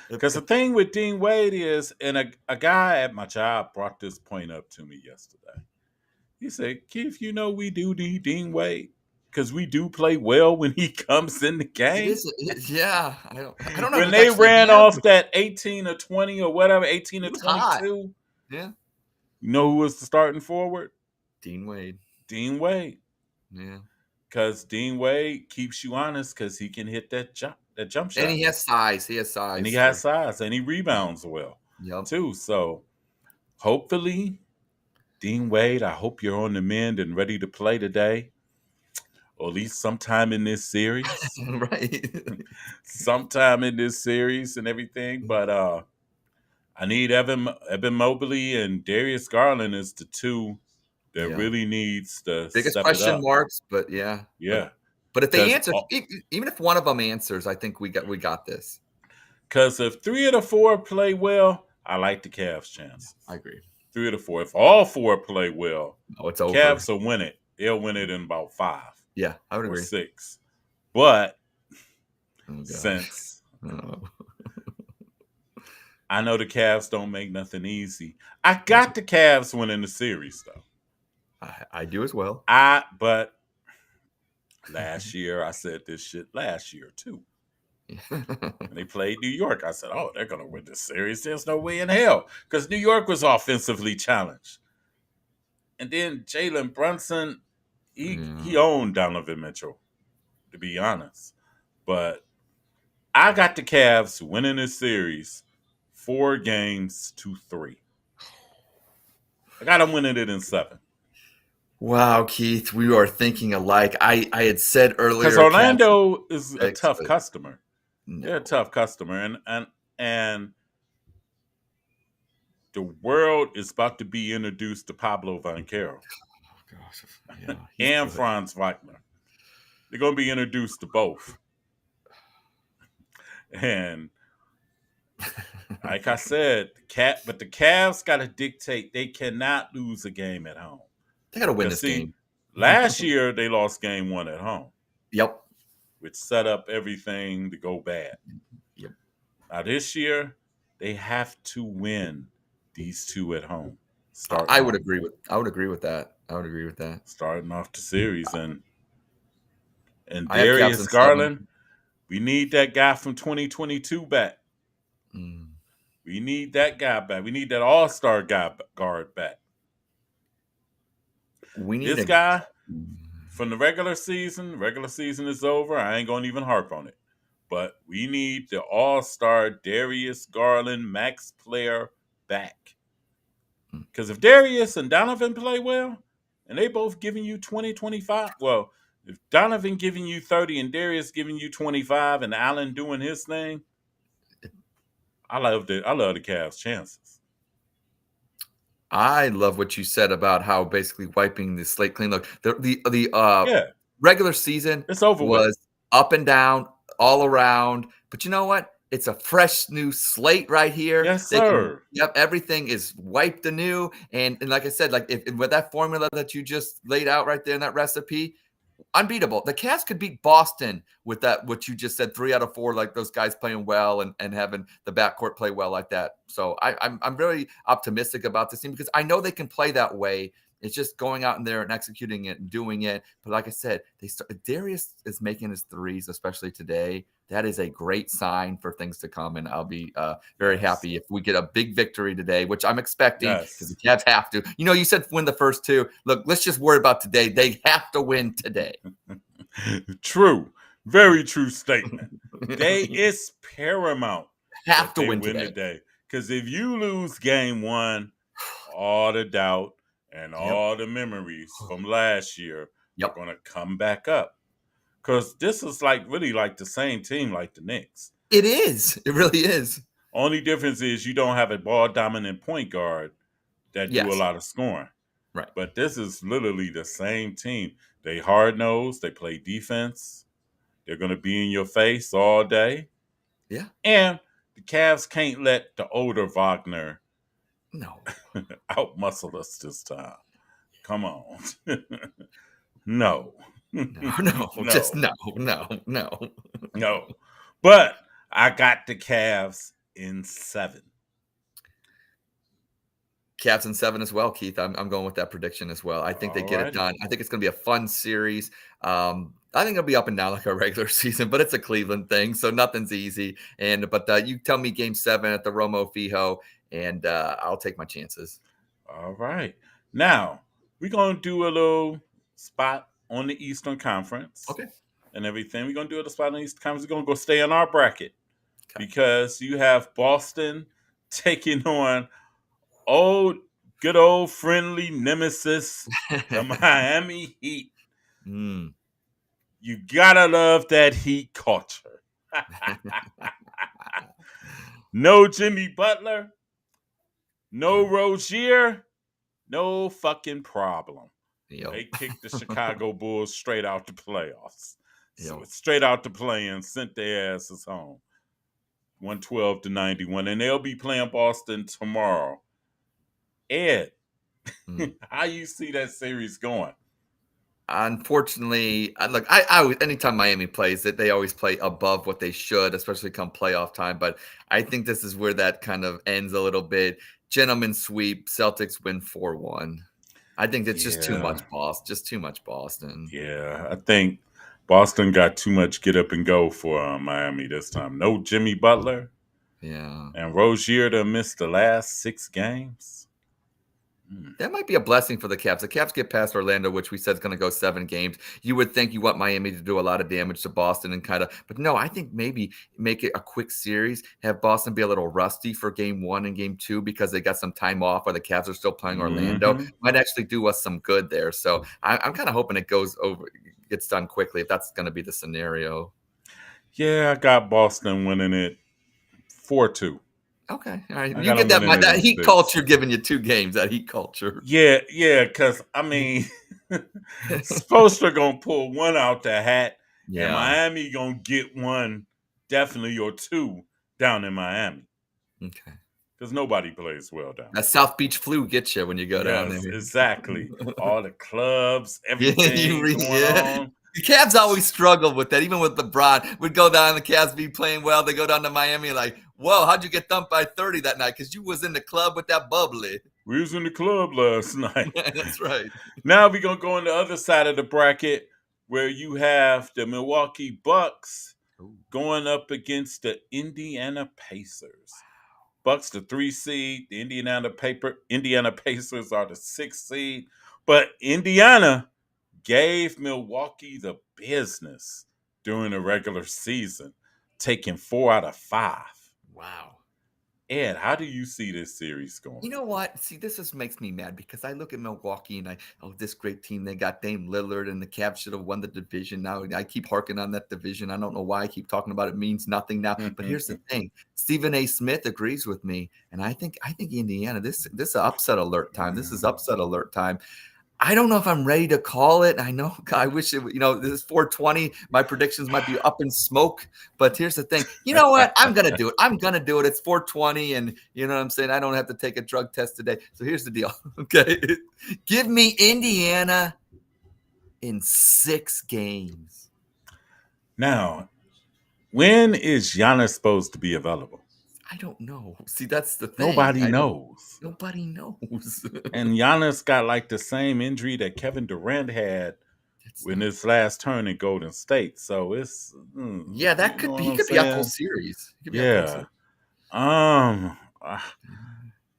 [SPEAKER 2] Because the thing with Dean Wade is, and a guy at my job brought this point up to me yesterday. He said, Keith, we do need Dean Wade. Because we do play well when he comes in the game.
[SPEAKER 3] Yeah. I don't know.
[SPEAKER 2] When they ran off that 18 or 20 or whatever, 18 or 22.
[SPEAKER 3] Hot. Yeah.
[SPEAKER 2] You know who was the starting forward?
[SPEAKER 3] Dean Wade.
[SPEAKER 2] Yeah. Because Dean Wade keeps you honest because he can hit that jump shot.
[SPEAKER 3] And he has size.
[SPEAKER 2] And he has size. And he rebounds well.
[SPEAKER 3] Yep.
[SPEAKER 2] Too. So hopefully Dean Wade, I hope you're on the mend and ready to play today, or at least sometime in this series.
[SPEAKER 3] Right.
[SPEAKER 2] Sometime in this series and everything. But I need Evan Mobley and Darius Garland as the two that really needs to
[SPEAKER 3] biggest
[SPEAKER 2] step it
[SPEAKER 3] question
[SPEAKER 2] up.
[SPEAKER 3] marks, but yeah.
[SPEAKER 2] Yeah.
[SPEAKER 3] But if they answer, even if one of them answers, I think we got this.
[SPEAKER 2] Because if 3 of the 4 play well, I like the Cavs' chances.
[SPEAKER 3] I agree.
[SPEAKER 2] 3 of the 4. If all 4 play well,
[SPEAKER 3] it's over.
[SPEAKER 2] Cavs will win it. They'll win it in about 5.
[SPEAKER 3] Yeah, I would agree.
[SPEAKER 2] 6. But since I know the Cavs don't make nothing easy, I got the Cavs winning the series though.
[SPEAKER 3] I do as well.
[SPEAKER 2] But last year I said this shit last year too. When they played New York, I said, "Oh, they're gonna win this series. There's no way in hell," because New York was offensively challenged. And then Jalen Brunson, he owned Donovan Mitchell, to be honest. But I got the Cavs winning this series 4-3. I got them winning it in 7.
[SPEAKER 3] Wow, Keith, we are thinking alike. I had said earlier
[SPEAKER 2] because Orlando is a tough customer.
[SPEAKER 3] No.
[SPEAKER 2] They're a tough customer, and the world is about to be introduced to Pablo Banchero and Franz Wagner. They're going to be introduced to both, and like I said, but the Cavs got to dictate. They cannot lose a game at home.
[SPEAKER 3] They got to win this game.
[SPEAKER 2] Last year, they lost game 1 at home.
[SPEAKER 3] Yep.
[SPEAKER 2] Which set up everything to go bad.
[SPEAKER 3] Yep.
[SPEAKER 2] Now, this year, they have to win these 2 at home.
[SPEAKER 3] I would agree with that.
[SPEAKER 2] Starting off the series. And Darius Garland, we need that guy from 2022 back. We need that guy back. We need that all-star guard back. This guy from the regular season is over. I ain't going to even harp on it. But we need the all-star Darius Garland max player back. Because if Darius and Donovan play well, and they both giving you 20, 25, well, if Donovan giving you 30 and Darius giving you 25 and Allen doing his thing, I love the Cavs' chances.
[SPEAKER 3] I love what you said about how basically wiping the slate clean. Look, the regular season
[SPEAKER 2] it's over
[SPEAKER 3] was up and down all around, but you know what? It's a fresh new slate right here.
[SPEAKER 2] Yes, sir.
[SPEAKER 3] Everything is wiped anew, and like I said, like if with that formula that you just laid out right there in that recipe, unbeatable. The Cavs could beat Boston with that, what you just said, 3 out of 4, like those guys playing well and having the backcourt play well like that. So I'm very optimistic about this team because I know they can play that way. It's just going out in there and executing it and doing it. But like I said, Darius is making his threes, especially today. That is a great sign for things to come, and I'll be very happy if we get a big victory today, which I'm expecting because the Cavs have to. You know, you said win the first 2. Look, let's just worry about today. They have to win today.
[SPEAKER 2] True. Very true statement. It's paramount.
[SPEAKER 3] Have to win
[SPEAKER 2] today. Because if you lose game 1, all the doubt and all the memories from last year are going to come back up. Because this is really like the same team like the Knicks.
[SPEAKER 3] It is. It really is.
[SPEAKER 2] Only difference is you don't have a ball-dominant point guard that do a lot of scoring.
[SPEAKER 3] Right.
[SPEAKER 2] But this is literally the same team. They hard-nosed. They play defense. They're going to be in your face all day.
[SPEAKER 3] Yeah.
[SPEAKER 2] And the Cavs can't let the older Wagner outmuscle us this time. Come on. No.
[SPEAKER 3] Just no.
[SPEAKER 2] But I got the Cavs in 7.
[SPEAKER 3] Cavs in 7 as well, Keith. I'm going with that prediction as well. I think they get it done. I think it's going to be a fun series. I think it'll be up and down like a regular season, but it's a Cleveland thing, so nothing's easy. But you tell me game 7 at the Romo Fijo, and I'll take my chances.
[SPEAKER 2] All right. Now, we're going to do a little spot on the Eastern Conference.
[SPEAKER 3] Okay.
[SPEAKER 2] And everything. We're going to do a spot on the Eastern Conference. We're going to go stay in our bracket because you have Boston taking on old good old friendly nemesis, the Miami Heat.
[SPEAKER 3] Mm.
[SPEAKER 2] You gotta love that Heat culture. No Jimmy Butler, no Rozier, no fucking problem.
[SPEAKER 3] Yep.
[SPEAKER 2] They kicked the Chicago Bulls straight out the playoffs.
[SPEAKER 3] Yep.
[SPEAKER 2] Straight out the play and sent their asses home. 112-91. And they'll be playing Boston tomorrow. Ed, how you see that series going?
[SPEAKER 3] Unfortunately, look, I anytime Miami plays it, they always play above what they should, especially come playoff time. But I think this is where that kind of ends a little bit. Gentlemen sweep, Celtics win 4-1. I think it's just too much Boston.
[SPEAKER 2] Yeah, I think Boston got too much get up and go for Miami this time. No Jimmy Butler.
[SPEAKER 3] Yeah.
[SPEAKER 2] And Rozier to miss the last 6 games.
[SPEAKER 3] That might be a blessing for the Cavs. The Cavs get past Orlando, which we said is going to go 7 games. You would think you want Miami to do a lot of damage to Boston and but no, I think maybe make it a quick series, have Boston be a little rusty for game 1 and game 2 because they got some time off while the Cavs are still playing Orlando. Might actually do us some good there. So I'm kind of hoping it gets done quickly if that's going to be the scenario.
[SPEAKER 2] Yeah, I got Boston winning it 4-2.
[SPEAKER 3] Okay, all right. You get that Heat culture giving you 2 games. That Heat culture.
[SPEAKER 2] Yeah, because I mean, Spoelstra gonna pull one out the hat, and Miami gonna get one, definitely, or 2 down in Miami.
[SPEAKER 3] Okay.
[SPEAKER 2] Because nobody plays well down.
[SPEAKER 3] That South Beach flu gets you when you go down there.
[SPEAKER 2] Exactly. All the clubs, everything going on.
[SPEAKER 3] The Cavs always struggle with that. Even with LeBron, would go down, the Cavs be playing well. They go down to Miami like, whoa, how'd you get thumped by 30 that night? Because you was in the club with that bubbly.
[SPEAKER 2] We was in the club last night.
[SPEAKER 3] That's right.
[SPEAKER 2] Now we're going to go on the other side of the bracket where you have the Milwaukee Bucks going up against the Indiana Pacers. Bucks the 3 seed. The Indiana Pacers are the 6 seed. But Indiana gave Milwaukee the business during the regular season, taking 4 out of 5.
[SPEAKER 3] Wow.
[SPEAKER 2] Ed, how do you see this series going?
[SPEAKER 3] You know what? See, this just makes me mad because I look at Milwaukee and this great team. They got Dame Lillard and the Cavs should have won the division. Now I keep harking on that division. I don't know why I keep talking about it. It means nothing now. But here's the thing. Stephen A. Smith agrees with me. And I think Indiana, this is upset alert time. This is upset alert time. I don't know if I'm ready to call it. I know I wish it, this is 420. My predictions might be up in smoke, but here's the thing. You know what? I'm going to do it. It's 420. And you know what I'm saying? I don't have to take a drug test today. So here's the deal. Okay. Give me Indiana in 6 games.
[SPEAKER 2] Now, when is Giannis supposed to be available?
[SPEAKER 3] I don't know. See, that's the thing.
[SPEAKER 2] Nobody knows.
[SPEAKER 3] Nobody knows.
[SPEAKER 2] And Giannis got like the same injury that Kevin Durant had in his last turn in Golden State. So it's
[SPEAKER 3] that could be. He could be out the whole series.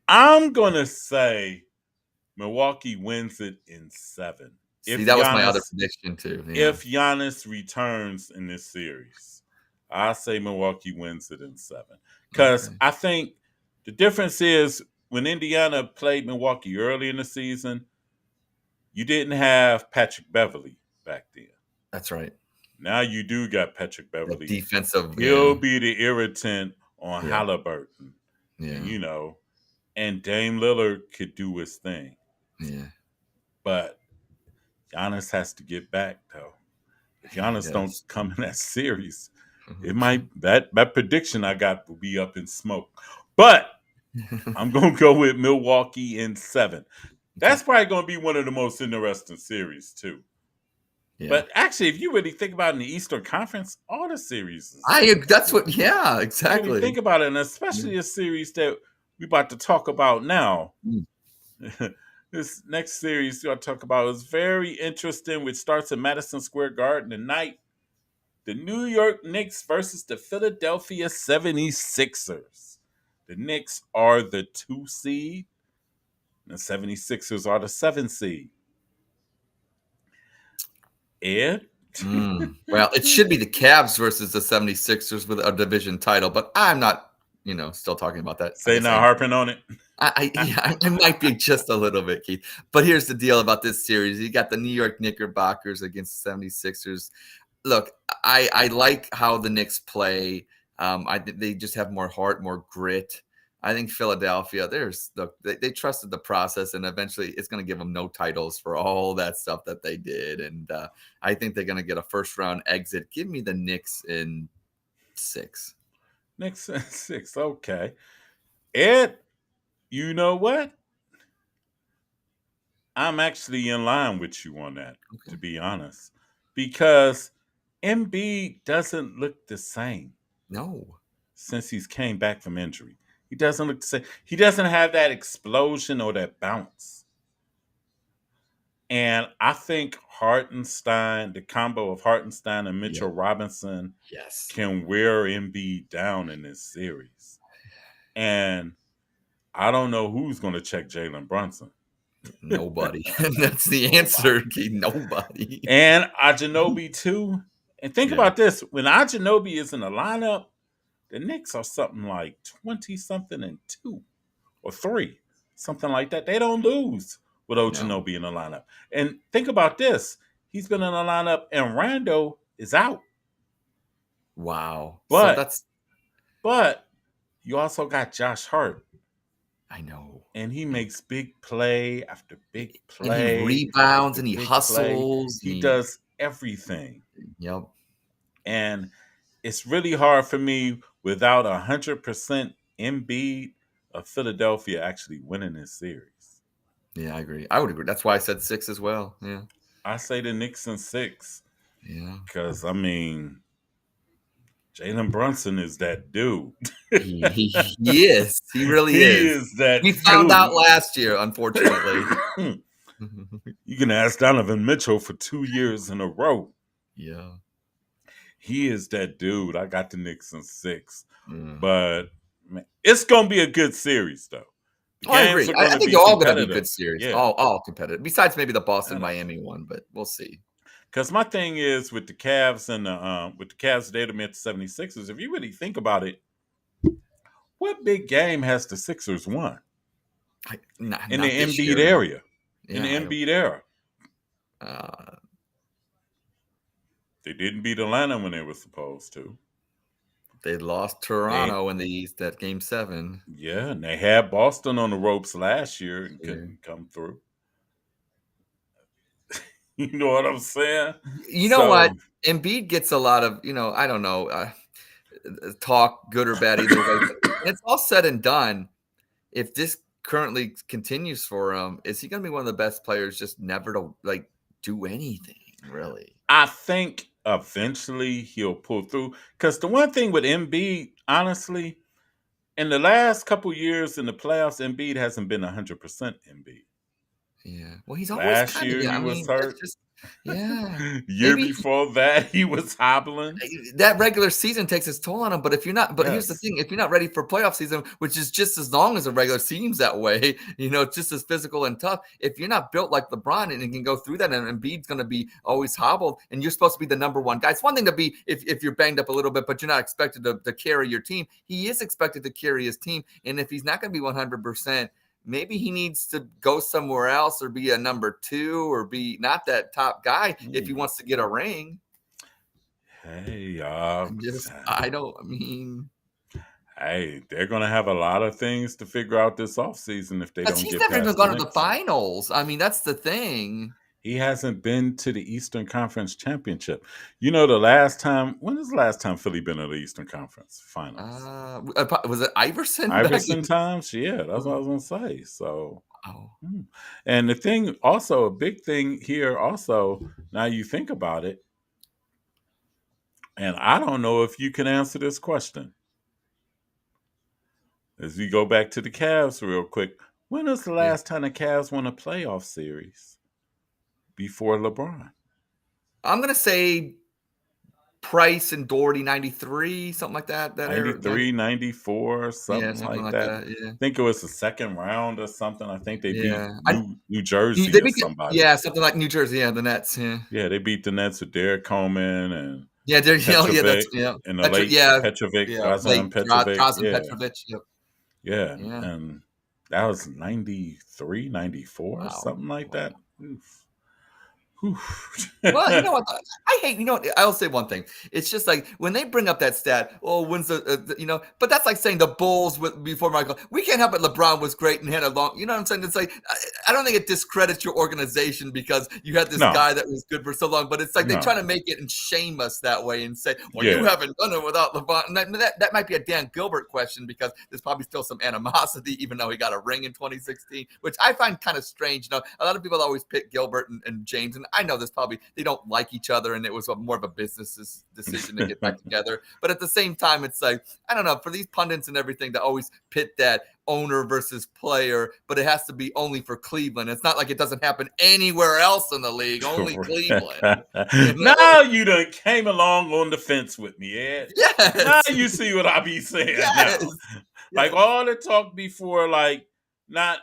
[SPEAKER 2] I'm gonna say Milwaukee wins it in 7.
[SPEAKER 3] See, that was my other prediction too.
[SPEAKER 2] Yeah. If Giannis returns in this series, I say Milwaukee wins it in 7. Because I think the difference is when Indiana played Milwaukee early in the season, you didn't have Patrick Beverley back then.
[SPEAKER 3] That's right.
[SPEAKER 2] Now you do got Patrick Beverley.
[SPEAKER 3] The defensive.
[SPEAKER 2] He'll be the irritant on Halliburton. Yeah. And Dame Lillard could do his thing.
[SPEAKER 3] Yeah.
[SPEAKER 2] But Giannis has to get back, though. If Giannis don't come in that series, it might that prediction I got will be up in smoke. But I'm gonna go with Milwaukee in 7. That's probably gonna be one of the most interesting series too. Yeah. But actually, if you really think about it in the Eastern Conference, all the series
[SPEAKER 3] exactly.
[SPEAKER 2] Really think about it, and especially a series that we're about to talk about now. This next series we're going to talk about is very interesting, which starts in Madison Square Garden tonight. The New York Knicks versus the Philadelphia 76ers. The Knicks are the 2 seed. And the 76ers are the 7 seed. Ed?
[SPEAKER 3] Well, it should be the Cavs versus the 76ers with a division title, but I'm not still talking about that.
[SPEAKER 2] Say not harping on it.
[SPEAKER 3] I might be just a little bit, Keith. But here's the deal about this series. You got the New York Knickerbockers against the 76ers. Look, I like how the Knicks play. They just have more heart, more grit. I think Philadelphia, they trusted the process, and eventually it's going to give them no titles for all that stuff that they did. And I think they're going to get a first-round exit. Give me the Knicks in 6.
[SPEAKER 2] Knicks in 6, okay. Ed, you know what? I'm actually in line with you on that, to be honest, because Embiid doesn't look the same.
[SPEAKER 3] No.
[SPEAKER 2] Since he's came back from injury. He doesn't look the same. He doesn't have that explosion or that bounce. And I think Hartenstein, the combo of Hartenstein and Mitchell Robinson, can wear Embiid down in this series. And I don't know who's going to check Jalen Brunson.
[SPEAKER 3] Nobody. That's the answer. Nobody.
[SPEAKER 2] And Anunoby too. And think about this. When Anunoby is in the lineup, the Knicks are something like 20-something and 2 or 3, something like that. They don't lose with Anunoby in the lineup. And think about this. He's been in the lineup and Rando is out.
[SPEAKER 3] Wow.
[SPEAKER 2] But you also got Josh Hart.
[SPEAKER 3] I know.
[SPEAKER 2] And he makes big play after big play.
[SPEAKER 3] And he rebounds and he hustles.
[SPEAKER 2] He does everything.
[SPEAKER 3] Yep.
[SPEAKER 2] And it's really hard for me without 100% Embiid of Philadelphia actually winning this series.
[SPEAKER 3] Yeah, I agree. I would agree. That's why I said 6 as well. Yeah.
[SPEAKER 2] I say the Knicks in 6.
[SPEAKER 3] Yeah.
[SPEAKER 2] Because, Jalen Brunson is that dude.
[SPEAKER 3] He is. He really is.
[SPEAKER 2] He is that
[SPEAKER 3] We found out last year, unfortunately.
[SPEAKER 2] You can ask Donovan Mitchell for 2 years in a row.
[SPEAKER 3] Yeah.
[SPEAKER 2] He is that dude. I got the Knicks in 6. But man, it's going to be a good series, though.
[SPEAKER 3] I agree. I think they're all going to be good series. Yeah. All competitive. Besides maybe the Boston-Miami one, but we'll see.
[SPEAKER 2] Because my thing is with the Cavs and with the Cavs today to meet the 76ers, if you really think about it, what big game has the Sixers won? In the Embiid area. In the Embiid era. They didn't beat Atlanta when they were supposed to.
[SPEAKER 3] They lost Toronto in the East at Game 7.
[SPEAKER 2] Yeah, and they had Boston on the ropes last year and couldn't come through. You know what I'm saying?
[SPEAKER 3] You know what? Embiid gets a lot of, I don't know, talk, good or bad either way. It's all said and done. If this currently continues for him, is he going to be one of the best players just never to do anything, really?
[SPEAKER 2] I think eventually he'll pull through. Because the one thing with Embiid, honestly, in the last couple years in the playoffs, Embiid hasn't been 100% Embiid.
[SPEAKER 3] Yeah. Well, he's always
[SPEAKER 2] last year he was hurt. Year before that, he was hobbling.
[SPEAKER 3] That regular season takes its toll on him. But here's the thing: if you're not ready for playoff season, which is just as long as a regular seems that way, just as physical and tough. If you're not built like LeBron and can go through that, and Embiid's going to be always hobbled, and you're supposed to be the number one guy. It's one thing to be if you're banged up a little bit, but you're not expected to carry your team. He is expected to carry his team, and if he's not going to be 100%. Maybe he needs to go somewhere else or be a number 2 or be not that top guy if he wants to get a ring.
[SPEAKER 2] Hey, hey, they're going to have a lot of things to figure out this offseason if they don't get past.
[SPEAKER 3] He's never even gone to the finals. That's the thing.
[SPEAKER 2] He hasn't been to the Eastern Conference Championship. When is the last time Philly been to the Eastern Conference Finals?
[SPEAKER 3] Was it Iverson?
[SPEAKER 2] Iverson times? Yeah, that's what I was going to say. So, and the thing also, a big thing here also, now you think about it, and I don't know if you can answer this question. As we go back to the Cavs real quick, when was the last time the Cavs won a playoff series? Before LeBron?
[SPEAKER 3] I'm going to say Price and Doherty, 93, something like that.
[SPEAKER 2] 93, 94, something like that. Yeah. I think it was the second round or something. I think they beat New Jersey or somebody.
[SPEAKER 3] Yeah, something like New Jersey. Yeah, the Nets. Yeah,
[SPEAKER 2] they beat the Nets with Derek Coleman and
[SPEAKER 3] Yeah, there's
[SPEAKER 2] Petrovic,
[SPEAKER 3] that's
[SPEAKER 2] and the late Petrovic, Drazen Petrovic.
[SPEAKER 3] Drazen Petrovic. Yep.
[SPEAKER 2] Yeah,
[SPEAKER 3] Yeah.
[SPEAKER 2] and that was 93, 94,
[SPEAKER 3] Wow.
[SPEAKER 2] something like that. Oof. Oof.
[SPEAKER 3] Well, you know what? I hate. You know what? I'll say one thing. It's just like when they bring up that stat. Oh, when's But that's like saying the Bulls before Michael. We can't help it. LeBron was great and had a long. You know what I'm saying? It's like I don't think it discredits your organization because you had this
[SPEAKER 2] No.
[SPEAKER 3] guy that was good for so long. But it's like they're
[SPEAKER 2] No.
[SPEAKER 3] trying to make it and shame us that way and say, well,
[SPEAKER 2] Yeah.
[SPEAKER 3] you haven't done it without LeBron. And that might be a Dan Gilbert question because there's probably still some animosity, even though he got a ring in 2016, which I find kind of strange. You know, a lot of people always pick Gilbert and James, and I know this probably they don't like each other and it was more of a business decision to get back together. But at the same time, it's like, I don't know, for these pundits and everything to always pit that owner versus player, but it has to be only for Cleveland. It's not like it doesn't happen anywhere else in the league, only Cleveland.
[SPEAKER 2] Now you done came along on the fence with me, Ed.
[SPEAKER 3] Yes.
[SPEAKER 2] Now you see what I be saying
[SPEAKER 3] Yes.
[SPEAKER 2] now. Like all the talk before, like not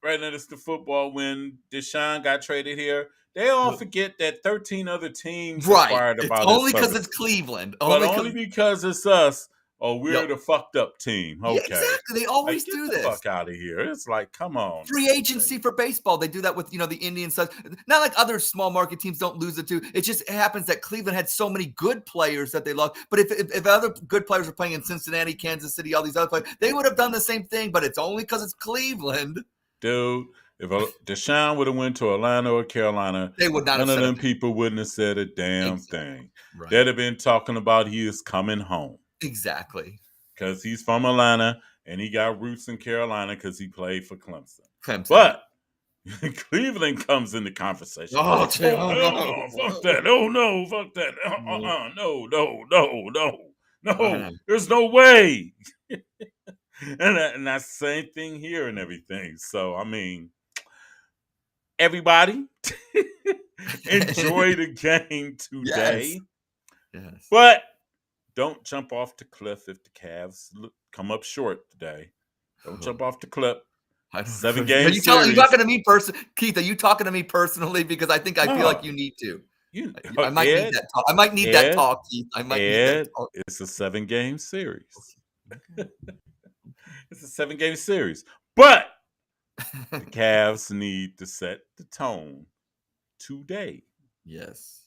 [SPEAKER 2] right now, it's the football when Deshaun got traded here. They all forget that 13 other teams inquired about
[SPEAKER 3] it. Only
[SPEAKER 2] because
[SPEAKER 3] it's Cleveland.
[SPEAKER 2] Only because it's us. Oh, we're the fucked up team. Okay.
[SPEAKER 3] Yeah, exactly. They always do
[SPEAKER 2] get
[SPEAKER 3] this.
[SPEAKER 2] The fuck out of here. It's like, come on.
[SPEAKER 3] Free agency for baseball. They do that with, the Indians. Not like other small market teams don't lose it too. It just happens that Cleveland had so many good players that they lost. But if other good players were playing in Cincinnati, Kansas City, all these other players, they would have done the same thing. But it's only because it's Cleveland.
[SPEAKER 2] Dude, if Deshaun would have went to Atlanta or Carolina,
[SPEAKER 3] they would not.
[SPEAKER 2] None of them people wouldn't have said a damn thing.
[SPEAKER 3] Right.
[SPEAKER 2] They'd have been talking about he is coming home.
[SPEAKER 3] Exactly.
[SPEAKER 2] Because he's from Atlanta and he got roots in Carolina because he played for Clemson.
[SPEAKER 3] But
[SPEAKER 2] Cleveland comes in the conversation.
[SPEAKER 3] No,
[SPEAKER 2] fuck that. Oh, no, fuck that. No. There's no way. And that's the same thing here and everything. So, I mean, everybody enjoy the game today.
[SPEAKER 3] Yes.
[SPEAKER 2] But don't jump off the cliff if the Cavs come up short today. Don't jump off the cliff. 7 games.
[SPEAKER 3] Are you talking to me personally, Keith? Are you talking to me personally? Because I think I feel like you need to. I might need that talk. I might need that talk, Keith. I might need that talk.
[SPEAKER 2] It's a 7-game series. It's a 7-game series. But the Cavs need to set the tone today.
[SPEAKER 3] Yes.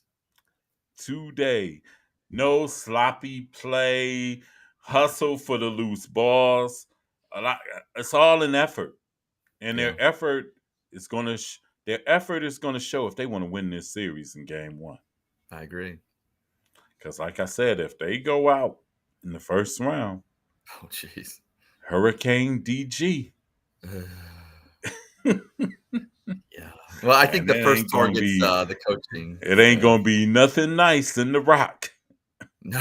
[SPEAKER 2] Today. No sloppy play, hustle for the loose balls. It's all an effort. And their effort is going to show if they want to win this series in game 1.
[SPEAKER 3] I agree.
[SPEAKER 2] Because like I said, if they go out in the first round,
[SPEAKER 3] oh jeez,
[SPEAKER 2] Hurricane DG.
[SPEAKER 3] Yeah. Well, I think the first target's the coaching.
[SPEAKER 2] It ain't going to be nothing nice in the Rock.
[SPEAKER 3] No,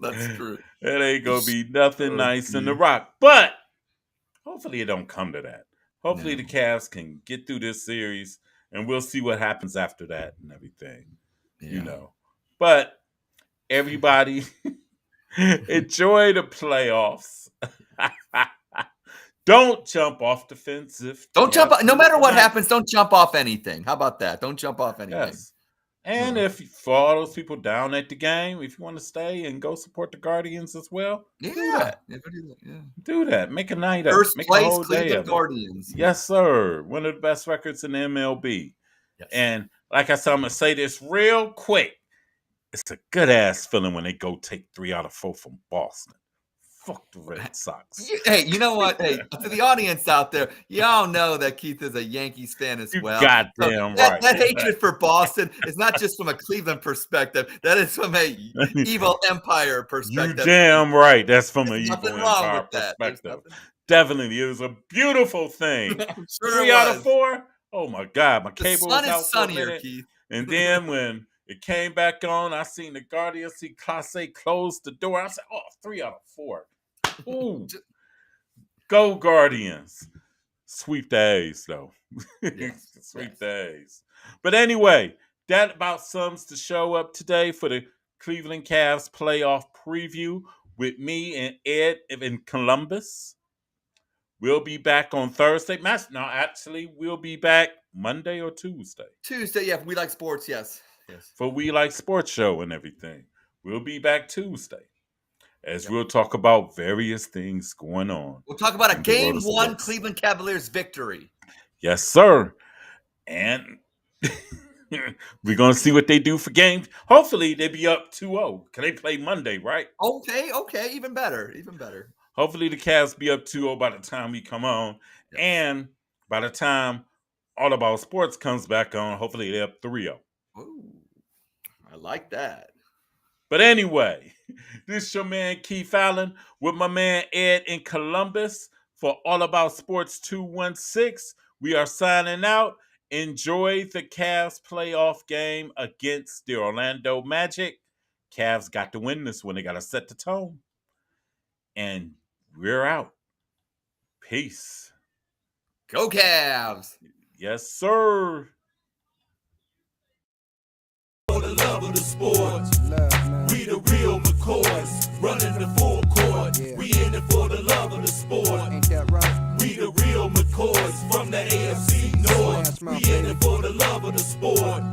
[SPEAKER 3] that's true.
[SPEAKER 2] It ain't going to be nothing nice in the Rock. But hopefully it don't come to that. Hopefully the Cavs can get through this series and we'll see what happens after that and everything. But everybody enjoy the playoffs. Don't jump off the fence.
[SPEAKER 3] Don't jump. No matter what happens, don't jump off anything. How about that? Don't jump off anything.
[SPEAKER 2] Yes. And if for all those people down at the game, if you want to stay and go support the Guardians as well, do that. Do that. Make a night up.
[SPEAKER 3] First
[SPEAKER 2] Make
[SPEAKER 3] place,
[SPEAKER 2] a whole day
[SPEAKER 3] Cleveland
[SPEAKER 2] of
[SPEAKER 3] Guardians.
[SPEAKER 2] Yes, sir. One of the best records in the MLB.
[SPEAKER 3] Yes.
[SPEAKER 2] And like I said, I'm going to say this real quick. It's a good ass feeling when they go take 3 out of 4 from Boston. Fuck the Red Sox.
[SPEAKER 3] Hey, you know what? Hey, to the audience out there, y'all know that Keith is a Yankees fan as well.
[SPEAKER 2] Goddamn right.
[SPEAKER 3] That hatred for Boston is not just from a Cleveland perspective. That is from a evil empire perspective.
[SPEAKER 2] You damn right. That's from an evil
[SPEAKER 3] nothing wrong
[SPEAKER 2] empire
[SPEAKER 3] with that.
[SPEAKER 2] perspective. Definitely. It was a beautiful thing.
[SPEAKER 3] I'm sure
[SPEAKER 2] 3 out of 4? Oh, my God. My cable was out for a
[SPEAKER 3] sunnier,
[SPEAKER 2] minute.
[SPEAKER 3] Keith.
[SPEAKER 2] And then when it came back on, I seen the Guardians see Clase close the door. I said, 3 out of 4. Ooh. Go Guardians. Sweep the A's, though.
[SPEAKER 3] Yes,
[SPEAKER 2] Sweep the A's. But anyway, that about sums the show up today for the Cleveland Cavs playoff preview with me and Ed in Columbus. We'll be back on Thursday. No, actually, we'll be back Monday or Tuesday.
[SPEAKER 3] Tuesday, yeah. We like sports, yes.
[SPEAKER 2] for We Like Sports Show and everything. We'll be back Tuesday as we'll talk about various things going on.
[SPEAKER 3] We'll talk about a Game 1 Cleveland Cavaliers victory.
[SPEAKER 2] Yes, sir. And we're going to see what they do for games. Hopefully, they be up 2-0. Can they play Monday, right?
[SPEAKER 3] Okay. Even better.
[SPEAKER 2] Hopefully, the Cavs be up 2-0 by the time we come on. Yes. And by the time All About Sports comes back on, hopefully they're up 3-0.
[SPEAKER 3] Ooh, I like that.
[SPEAKER 2] But anyway, this is your man Keith Allen with my man Ed in Columbus for All About Sports 216. We are signing out. Enjoy the Cavs playoff game against the Orlando Magic. Cavs got to win this one. They got to set the tone. And we're out. Peace.
[SPEAKER 3] Go Cavs.
[SPEAKER 2] Yes, sir.
[SPEAKER 1] For the love of the sport, we the real McCoys, running the full court. We in it for the love of the sport. Ain't that right? We the real McCoys from the AFC North. We in it for the love of the sport.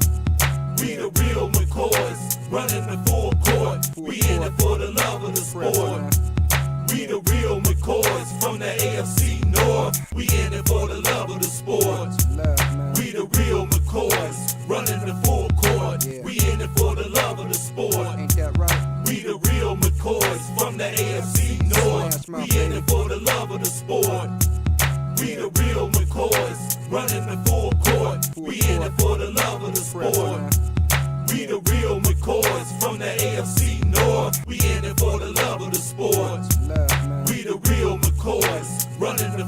[SPEAKER 1] We the real McCoys, running the full court. We in it for the love of the sport. We the real McCoys from the AFC North. We in it for the love of the sport. We the real McCoys, running the full court. We in it for the love of the sport. Ain't that right? We the real McCoys from the AFC North. We in it for the love of the sport. We the real McCoys, running the full court. We in it for the love of the sport. We the real McCoys from the AFC North. We in it for the love of the sport. We the real McCoys, running the